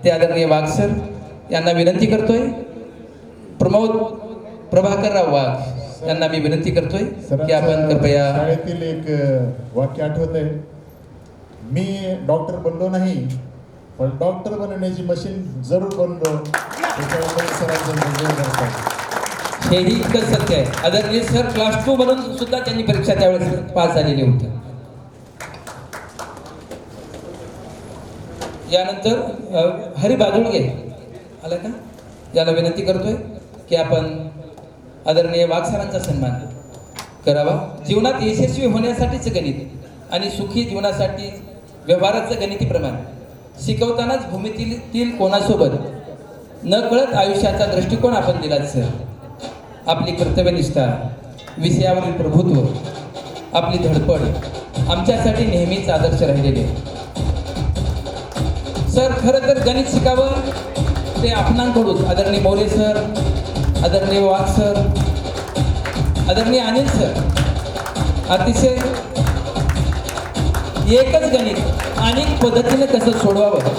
ते आदरणीय वाघ सर यांना विनंती करतोय. प्रमोद प्रभाकरराव वाघ यांना मी विनंती करतोय की आपण कृपया. शाळेतील एक वाक्य आठवत आहे, मी डॉक्टर बनलो नाही पण डॉक्टर बनण्याची मशीन जरूर बनलो. हेही इतकं सत्य आहे. आदरणीय सर क्लास 2 म्हणून सुद्धा त्यांनी परीक्षा त्यावेळेस पास झालेली होती. यानंतर हरी बाजुळगे आला का, याला विनंती करतोय की आपण आदरणीय वाघ सरांचा सन्मान करावा. जीवनात यशस्वी होण्यासाठीच गणित आणि सुखी जीवनासाठी व्यवहाराचं गणिती प्रमाण शिकवतानाच भूमीतील कोणासोबत न कळत आयुष्याचा दृष्टिकोन आपण दिलाच सर. आपली कर्तव्यनिष्ठा, विषयावरील प्रभुत्व, आपली धडपड आमच्यासाठी नेहमीच आदर्श राहिलेले सर. खरं तर गणित शिकावं ते आपणांकडून आदरणीय मोरे सर, आदरणीय वाघ सर, आदरणीय अनिल सर अतिशय एकच गणित अनेक पद्धतीने कसं सोडवावं